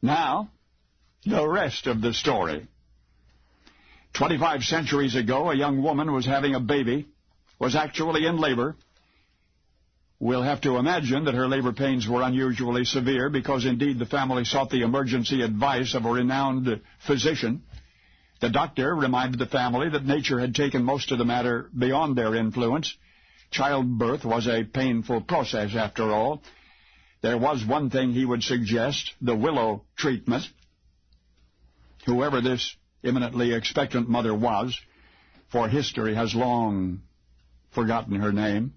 Now, the rest of the story. 25 centuries ago, a young woman was having a baby, was actually in labor. We'll have to imagine that her labor pains were unusually severe because, indeed, the family sought the emergency advice of a renowned physician. The doctor reminded the family that nature had taken most of the matter beyond their influence. Childbirth was a painful process, after all. There was one thing he would suggest, the Willow Treatment. Whoever this imminently expectant mother was, for history has long forgotten her name,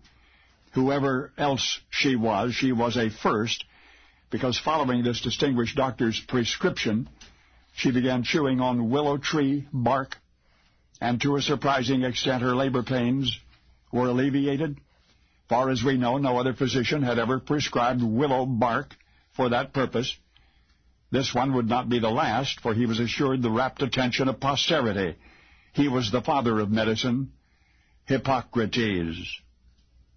whoever else she was a first, because following this distinguished doctor's prescription, she began chewing on willow tree bark, and to a surprising extent her labor pains were alleviated. Far as we know, no other physician had ever prescribed willow bark for that purpose. This one would not be the last, for he was assured the rapt attention of posterity. He was the father of medicine, Hippocrates.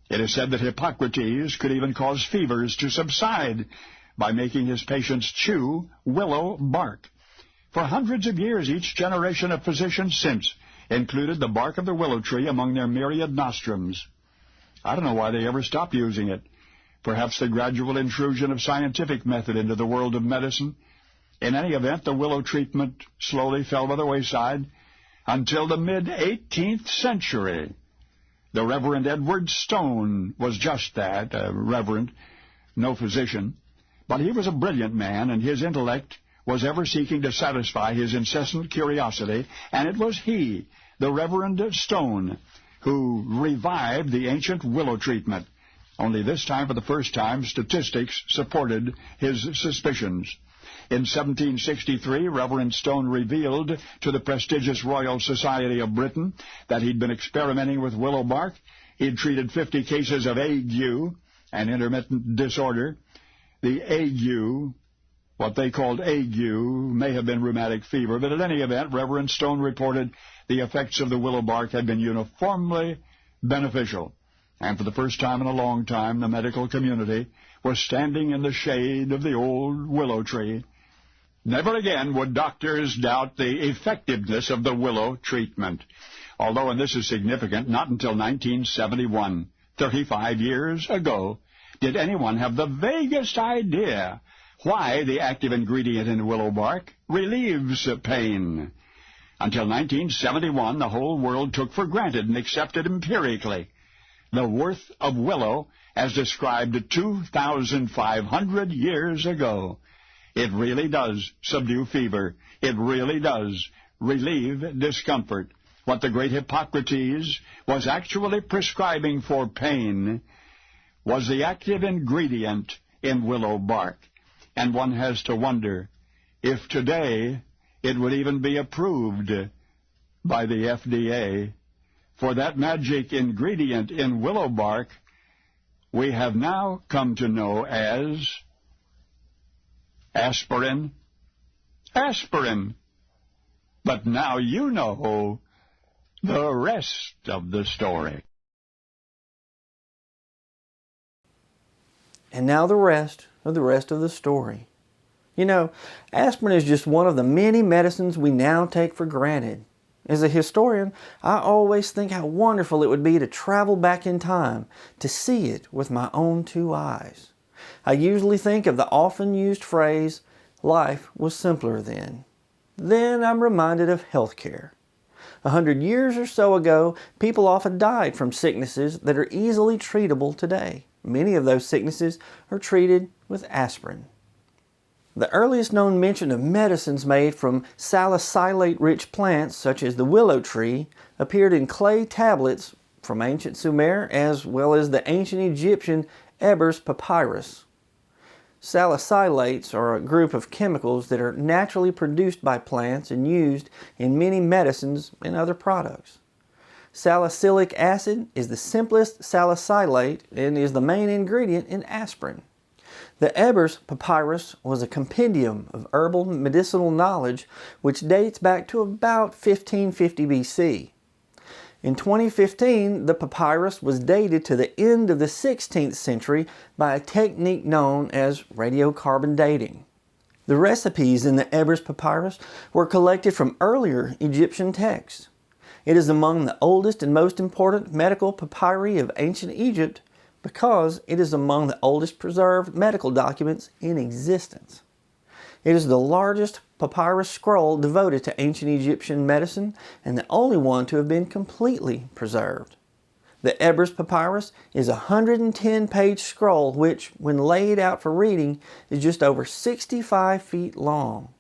It is said that Hippocrates could even cause fevers to subside by making his patients chew willow bark. For hundreds of years, each generation of physicians since included the bark of the willow tree among their myriad nostrums. I don't know why they ever stopped using it. Perhaps the gradual intrusion of scientific method into the world of medicine. In any event, the willow treatment slowly fell by the wayside until the mid-18th century. The Reverend Edward Stone was just that, a reverend, no physician. But he was a brilliant man, and his intellect was ever seeking to satisfy his incessant curiosity, and it was he, the Reverend Stone, who revived the ancient willow treatment. Only this time, for the first time, statistics supported his suspicions. In 1763, Reverend Stone revealed to the prestigious Royal Society of Britain that he'd been experimenting with willow bark. He'd treated 50 cases of ague, an intermittent disorder. The ague, what they called ague, may have been rheumatic fever, but at any event, Reverend Stone reported the effects of the willow bark had been uniformly beneficial. And for the first time in a long time, the medical community was standing in the shade of the old willow tree. Never again would doctors doubt the effectiveness of the willow treatment. Although, and this is significant, not until 1971, 35 years ago, did anyone have the vaguest idea why the active ingredient in willow bark relieves pain. Until 1971, the whole world took for granted and accepted empirically the worth of willow as described 2,500 years ago. It really does subdue fever. It really does relieve discomfort. What the great Hippocrates was actually prescribing for pain was the active ingredient in willow bark. And one has to wonder if today it would even be approved by the FDA. For that magic ingredient in willow bark we have now come to know as aspirin. Aspirin. But now you know the rest of the story. And now the rest of the story. You know, aspirin is just one of the many medicines we now take for granted. As a historian, I always think how wonderful it would be to travel back in time to see it with my own two eyes. I usually think of the often used phrase, life was simpler then. Then I'm reminded of healthcare. 100 years or so ago, people often died from sicknesses that are easily treatable today. Many of those sicknesses are treated with aspirin. The earliest known mention of medicines made from salicylate-rich plants, such as the willow tree, appeared in clay tablets from ancient Sumer as well as the ancient Egyptian Ebers Papyrus. Salicylates are a group of chemicals that are naturally produced by plants and used in many medicines and other products. Salicylic acid is the simplest salicylate and is the main ingredient in aspirin. The Ebers Papyrus was a compendium of herbal medicinal knowledge which dates back to about 1550 BC. In 2015, the papyrus was dated to the end of the 16th century by a technique known as radiocarbon dating. The recipes in the Ebers Papyrus were collected from earlier Egyptian texts. It is among the oldest and most important medical papyri of ancient Egypt because it is among the oldest preserved medical documents in existence. It is the largest papyrus scroll devoted to ancient Egyptian medicine and the only one to have been completely preserved. The Ebers Papyrus is a 110-page scroll which, when laid out for reading, is just over 65 feet long.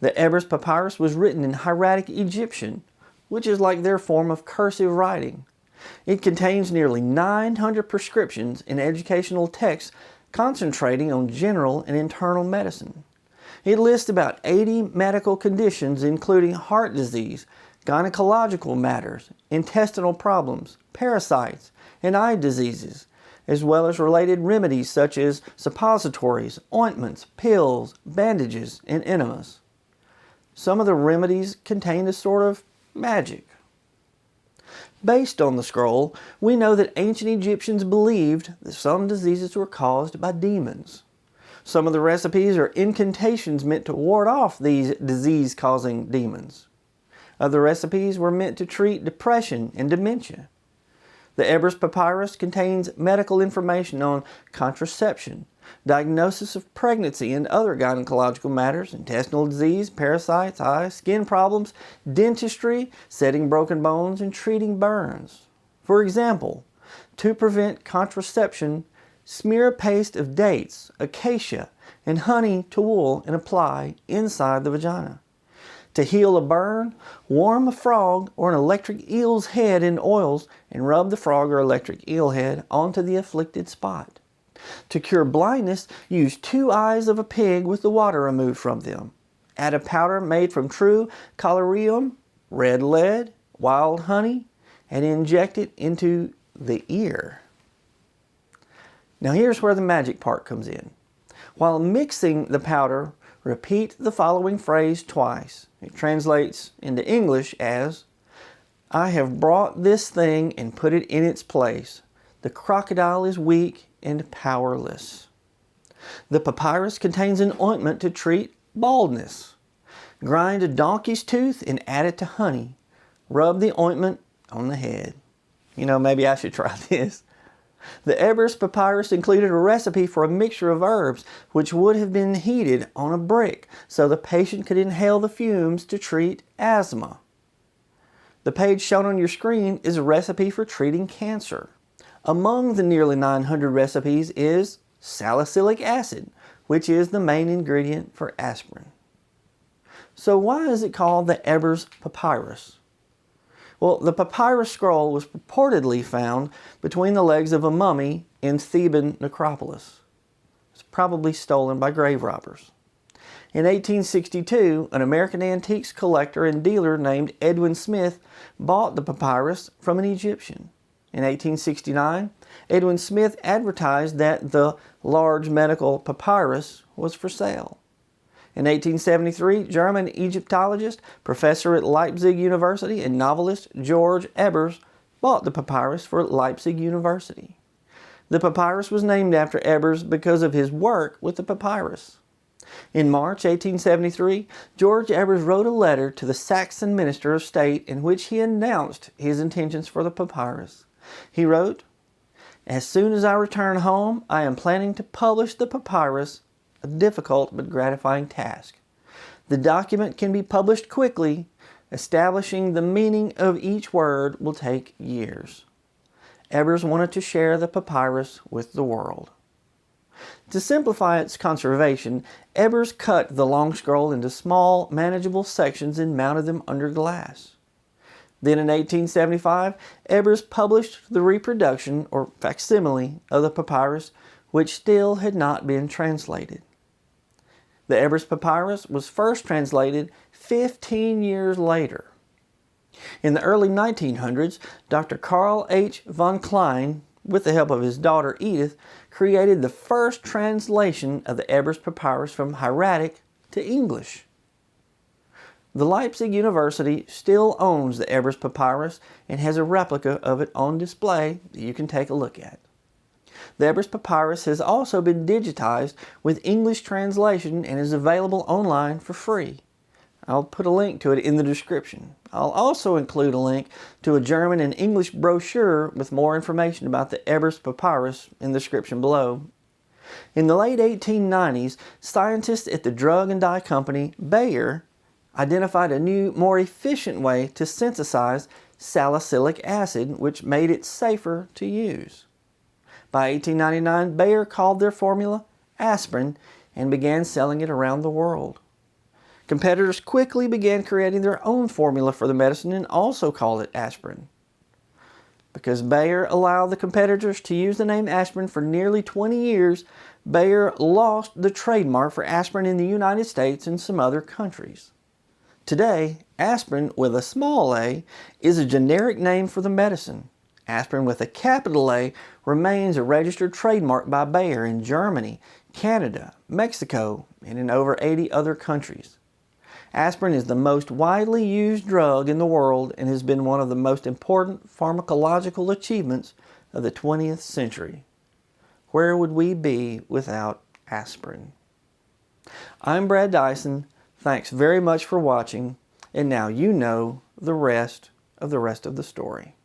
The Ebers Papyrus was written in hieratic Egyptian, which is like their form of cursive writing. It contains nearly 900 prescriptions and educational texts concentrating on general and internal medicine. It lists about 80 medical conditions including heart disease, gynecological matters, intestinal problems, parasites, and eye diseases, as well as related remedies such as suppositories, ointments, pills, bandages, and enemas. Some of the remedies contain a sort of magic. Based on the scroll, we know that ancient Egyptians believed that some diseases were caused by demons. Some of the recipes are incantations meant to ward off these disease-causing demons. Other recipes were meant to treat depression and dementia. The Ebers Papyrus contains medical information on contraception, diagnosis of pregnancy and other gynecological matters, intestinal disease, parasites, eye, skin problems, dentistry, setting broken bones, and treating burns. For example, to prevent contraception, smear a paste of dates, acacia, and honey to wool and apply inside the vagina. To heal a burn, warm a frog or an electric eel's head in oils and rub the frog or electric eel head onto the afflicted spot. To cure blindness, use 2 eyes of a pig with the water removed from them. Add a powder made from true collyrium, red lead, wild honey, and inject it into the ear. Now here's where the magic part comes in. While mixing the powder, repeat the following phrase twice. It translates into English as, "I have brought this thing and put it in its place. The crocodile is weak and powerless." The papyrus contains an ointment to treat baldness. Grind a donkey's tooth and add it to honey. Rub the ointment on the head. Maybe I should try this. The Ebers Papyrus included a recipe for a mixture of herbs which would have been heated on a brick so the patient could inhale the fumes to treat asthma. The page shown on your screen is a recipe for treating cancer. Among the nearly 900 recipes is salicylic acid, which is the main ingredient for aspirin. So why is it called the Ebers Papyrus? Well, the papyrus scroll was purportedly found between the legs of a mummy in Theban necropolis. It's probably stolen by grave robbers. In 1862, an American antiques collector and dealer named Edwin Smith bought the papyrus from an Egyptian. In 1869, Edwin Smith advertised that the large medical papyrus was for sale. In 1873, German Egyptologist, professor at Leipzig University, and novelist George Ebers bought the papyrus for Leipzig University. The papyrus was named after Ebers because of his work with the papyrus. In March 1873, George Ebers wrote a letter to the Saxon Minister of State in which he announced his intentions for the papyrus. He wrote, "As soon as I return home, I am planning to publish the papyrus, a difficult but gratifying task. The document can be published quickly. Establishing the meaning of each word will take years." Ebers wanted to share the papyrus with the world. To simplify its conservation, Ebers cut the long scroll into small, manageable sections and mounted them under glass. Then in 1875, Ebers published the reproduction, or facsimile, of the papyrus, which still had not been translated. The Ebers Papyrus was first translated 15 years later. In the early 1900s, Dr. Carl H. von Klein, with the help of his daughter Edith, created the first translation of the Ebers Papyrus from hieratic to English. The Leipzig University still owns the Ebers Papyrus and has a replica of it on display that you can take a look at. The Ebers Papyrus has also been digitized with English translation and is available online for free. I'll put a link to it in the description. I'll also include a link to a German and English brochure with more information about the Ebers Papyrus in the description below. In the late 1890s, scientists at the drug and dye company Bayer identified a new, more efficient way to synthesize salicylic acid, which made it safer to use. By 1899, Bayer called their formula aspirin and began selling it around the world. Competitors quickly began creating their own formula for the medicine and also called it aspirin. Because Bayer allowed the competitors to use the name aspirin for nearly 20 years, Bayer lost the trademark for aspirin in the United States and some other countries. Today, aspirin with a small a is a generic name for the medicine. Aspirin with a capital A remains a registered trademark by Bayer in Germany, Canada, Mexico, and in over 80 other countries. Aspirin is the most widely used drug in the world and has been one of the most important pharmacological achievements of the 20th century. Where would we be without aspirin? I'm Brad Dison. Thanks very much for watching, and now you know the rest of the story.